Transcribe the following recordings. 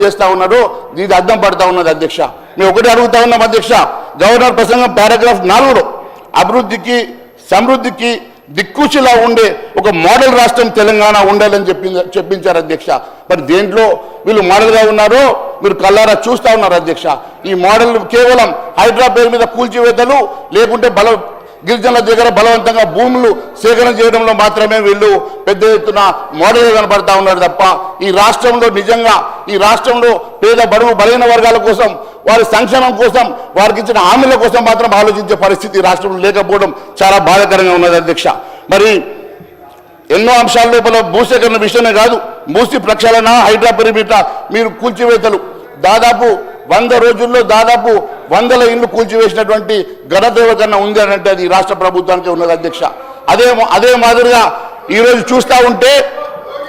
చేస్తా ఉన్నారో ఇది అర్థం పడతా ఉన్నది అధ్యక్ష. మేము ఒకటి అడుగుతా ఉన్నాం అధ్యక్ష, గవర్నర్ ప్రసంగం పారాగ్రాఫ్ 4లో అభివృద్ధికి సమృద్ధికి దిక్కుచిలా ఉండే ఒక మోడల్ రాష్ట్రం తెలంగాణ ఉండాలని చెప్పించారు అధ్యక్ష. మరి దేంట్లో వీళ్ళు మోడల్గా ఉన్నారో మీరు కళ్ళారా చూస్తూ ఉన్నారు అధ్యక్ష. ఈ మోడల్ కేవలం హైడ్రా పేరు మీద కూల్చివేతలు లేకుంటే గిరిజనుల దగ్గర బలవంతంగా భూములు సేకరణ చేయడంలో మాత్రమే వీళ్ళు పెద్ద ఎత్తున మోడల్గా కనబడతా ఉన్నారు తప్ప ఈ రాష్ట్రంలో నిజంగా ఈ రాష్ట్రంలో పేద బడుగు బలైన వర్గాల కోసం వారి సంక్షేమం కోసం వారికి ఇచ్చిన హామీల కోసం మాత్రం ఆలోచించే పరిస్థితి రాష్ట్రంలో లేకపోవడం చాలా బాధాకరంగా ఉన్నది అధ్యక్ష. మరి ఎన్నో అంశాల లోపల భూసేకరణ విషయమే కాదు, మూసి ప్రక్షాళన హైడ్రా పెరిమిట మీరు కూల్చివేతలు దాదాపు 100 రోజుల్లో దాదాపు 100 ఇళ్ళు కూల్చివేసినటువంటి ఘనదేవకరణ ఉంది అని అంటే అది రాష్ట్ర ప్రభుత్వానికి ఉన్నది అధ్యక్ష. అదే మాదిరిగా ఈరోజు చూస్తూ ఉంటే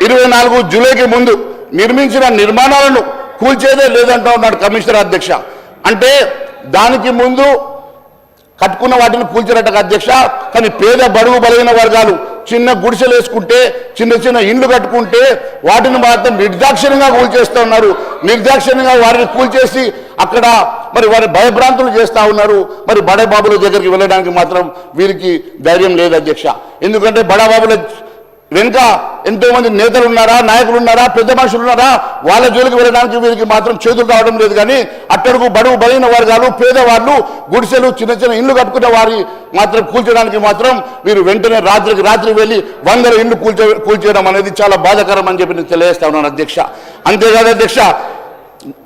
24 జూలైకి ముందు నిర్మించిన నిర్మాణాలను కూల్చేదే లేదంటూ ఉన్నాడు కమిషనర్ అధ్యక్ష. అంటే దానికి ముందు కట్టుకున్న వాటిని కూల్చినట్టు అధ్యక్ష. కానీ పేద బడుగు బలైన వర్గాలు చిన్న గుడిసెలు వేసుకుంటే చిన్న చిన్న ఇండ్లు కట్టుకుంటే వాటిని మాత్రం నిర్దాక్షిణ్యంగా కూల్చేస్తూ ఉన్నారు. నిర్దాక్షిణ్యంగా వారిని కూల్చేసి అక్కడ మరి వారి భయభ్రాంతులు చేస్తూ ఉన్నారు. మరి బడబాబుల దగ్గరికి వెళ్ళడానికి మాత్రం వీరికి ధైర్యం లేదు అధ్యక్ష. ఎందుకంటే బడబాబుల వెనుక ఎంతో మంది నేతలు ఉన్నారా, నాయకులు ఉన్నారా, పెద్ద మనుషులు ఉన్నారా, వాళ్ళ జోలికి వెళ్ళడానికి వీరికి మాత్రం చేతులు రావడం లేదు. కానీ అట్టడుగు బడుగు బలైన వర్గాలు పేదవాళ్ళు గుడిసెలు చిన్న చిన్న ఇళ్ళు కట్టుకునే వారి మాత్రం కూల్చడానికి మాత్రం వీరు వెంటనే రాత్రికి రాత్రి వెళ్ళి 100 ఇళ్ళు కూల్చేయడం అనేది చాలా బాధాకరం అని చెప్పి నేను తెలియజేస్తా ఉన్నాను అధ్యక్ష. అంతేకాదు అధ్యక్ష,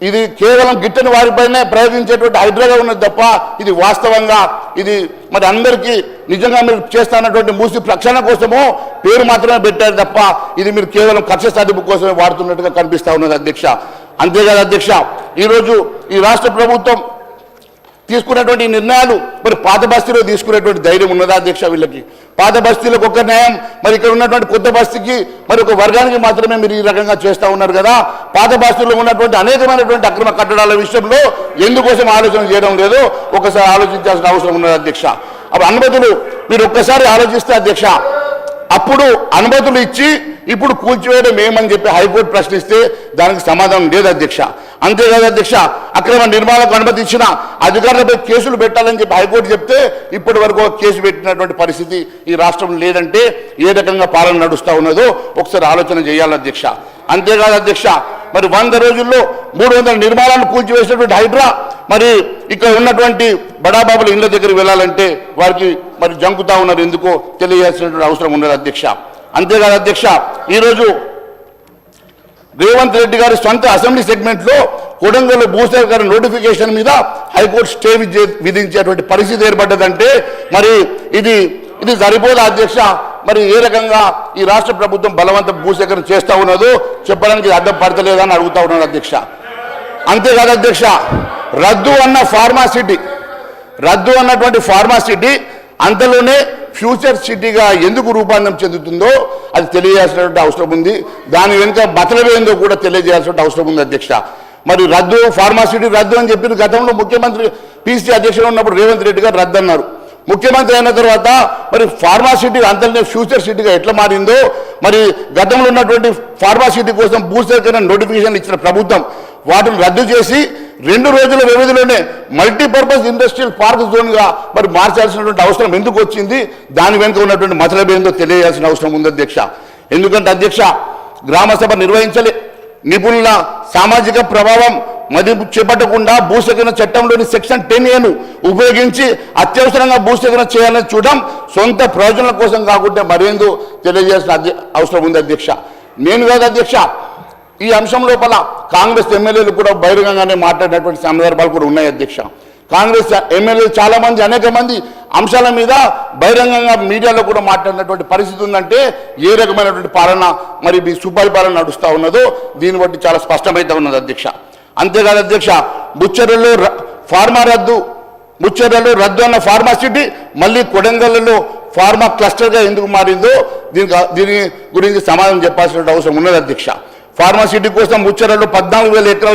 ఇది కేవలం గిట్టని వారిపైనే ప్రయోగించేటువంటి హైడ్రాగా ఉన్నది తప్ప ఇది వాస్తవంగా ఇది మరి అందరికీ నిజంగా మీరు చేస్తున్నటువంటి మూసి ప్రక్షాళన కోసమో పేరు మాత్రమే పెట్టారు తప్ప ఇది మీరు కేవలం కక్ష సాధింపు కోసమే వాడుతున్నట్టుగా కనిపిస్తూ ఉన్నది అధ్యక్ష. అంతేకాదు అధ్యక్ష, ఈరోజు ఈ రాష్ట్ర ప్రభుత్వం తీసుకున్నటువంటి నిర్ణయాలు మరి పాత బస్తీలో తీసుకునేటువంటి ధైర్యం ఉన్నదా అధ్యక్ష వీళ్ళకి? పాత బస్తీలకు ఒక న్యాయం, మరి ఇక్కడ ఉన్నటువంటి కొత్త బస్తీకి మరి ఒక వర్గానికి మాత్రమే మీరు ఈ రకంగా చేస్తూ ఉన్నారు కదా. పాత బస్తీలో ఉన్నటువంటి అనేకమైనటువంటి అక్రమ కట్టడాల విషయంలో ఎందుకోసం ఆలోచన చేయడం లేదో ఒకసారి ఆలోచించాల్సిన అవసరం ఉన్నది అధ్యక్ష. అప్పుడు అనుమతులు మీరు ఒక్కసారి ఆలోచిస్తే అధ్యక్ష, అప్పుడు అనుమతులు ఇచ్చి ఇప్పుడు కూల్చివేయడం ఏమని చెప్పి హైకోర్టు ప్రశ్నిస్తే దానికి సమాధానం లేదు అధ్యక్ష. అంతేకాదు అధ్యక్ష, అక్రమ నిర్మాణాలకు అనుమతి ఇచ్చిన అధికారులపై కేసులు పెట్టాలని చెప్పి హైకోర్టు చెప్తే ఇప్పటి వరకు కేసు పెట్టినటువంటి పరిస్థితి ఈ రాష్ట్రంలో లేదంటే ఏ రకంగా పాలన నడుస్తూ ఉన్నదో ఒకసారి ఆలోచన చేయాలి అధ్యక్ష. అంతేకాదు అధ్యక్ష, మరి 100 రోజుల్లో 300 నిర్మాణాలను కూల్చివేసినటువంటి హైడ్రా మరి ఇక్కడ ఉన్నటువంటి బడాబాబుల ఇళ్ల దగ్గరికి వెళ్ళాలంటే వారికి మరి జంకుతా ఉన్నారు, ఎందుకో తెలియజేసినటువంటి అవసరం ఉన్నది అధ్యక్ష. అంతేకాదు అధ్యక్ష, ఈరోజు రేవంత్ రెడ్డి గారి సొంత అసెంబ్లీ సెగ్మెంట్లో కొడంగల్ భూసేకరణ నోటిఫికేషన్ మీద హైకోర్టు స్టే విధించేటువంటి పరిస్థితి ఏర్పడ్డదంటే మరి ఇది సరిపోదా అధ్యక్ష? మరి ఏ రకంగా ఈ రాష్ట్ర ప్రభుత్వం బలవంత భూసేకరణ చేస్తూ ఉన్నదో చెప్పడానికి అడ్డం పడతలేదని అడుగుతా ఉన్నాడు అధ్యక్ష. అంతేకాదు అధ్యక్ష, రద్దు అన్నటువంటి ఫార్మాసిటీ అంతలోనే ఫ్యూచర్ సిటీగా ఎందుకు రూపాంతరం చెందుతుందో అది తెలియజేయాల్సినటువంటి అవసరం ఉంది. దాని వెనుక బతలవేందో కూడా తెలియజేయాల్సిన అవసరం ఉంది అధ్యక్ష. మరి ఫార్మాసిటీ రద్దు అని చెప్పి గతంలో ముఖ్యమంత్రి పీసీ అధ్యక్షుడు ఉన్నప్పుడు రేవంత్ రెడ్డి గారు రద్దు అన్నారు. ముఖ్యమంత్రి అయిన తర్వాత మరి ఫార్మాసిటీ అంతలోనే ఫ్యూచర్ సిటీగా ఎట్లా మారిందో, మరి గతంలో ఉన్నటువంటి ఫార్మాసిటీ కోసం భూసేకరణ నోటిఫికేషన్ ఇచ్చిన ప్రభుత్వం వాటిని రద్దు చేసి 2 రోజుల వ్యవధిలోనే మల్టీపర్పస్ ఇండస్ట్రియల్ పార్క్ జోన్గా మరి మార్చాల్సినటువంటి అవసరం ఎందుకు వచ్చింది, దాని వెనుక ఉన్నటువంటి మతలబ్ ఏందో తెలియాల్సిన అవసరం ఉంది అధ్యక్ష. ఎందుకంటే అధ్యక్ష, గ్రామసభ నిర్వహించలే, నిపుణుల సామాజిక ప్రభావం మదింపు చేపట్టకుండా భూసేకరణ చట్టంలోని సెక్షన్ 10A ఉపయోగించి అత్యవసరంగా భూసేకరణ చేయాలని చూడడం సొంత ప్రయోజనాల కోసం కాకుండా మరేందో తెలియజేయాల్సిన అవసరం ఉంది అధ్యక్ష. నేను కాదు అధ్యక్ష, ఈ అంశం లోపల కాంగ్రెస్ ఎమ్మెల్యేలు కూడా బహిరంగంగానే మాట్లాడినటువంటి సందర్భాలు కూడా ఉన్నాయి అధ్యక్ష. కాంగ్రెస్ ఎమ్మెల్యేలు చాలా మంది అనేక మంది అంశాల మీద బహిరంగంగా మీడియాలో కూడా మాట్లాడినటువంటి పరిస్థితి ఉందంటే ఏ రకమైనటువంటి పాలన మరి మీ సుపరిపాలన నడుస్తూ ఉన్నదో దీన్ని బట్టి చాలా స్పష్టమైతే ఉన్నది అధ్యక్ష. అంతేకాదు అధ్యక్ష, ముచ్చర్లలో రద్దు అన్న ఫార్మాసిటీ మళ్ళీ కొడంగల్లో ఫార్మా క్లస్టర్గా ఎందుకు మారిందో దీని గురించి సమాధానం చెప్పాల్సిన అవసరం ఉన్నది అధ్యక్ష. ఫార్మాసిటీ కోసం ముచ్చర్లలో 14,000 ఎకరాలు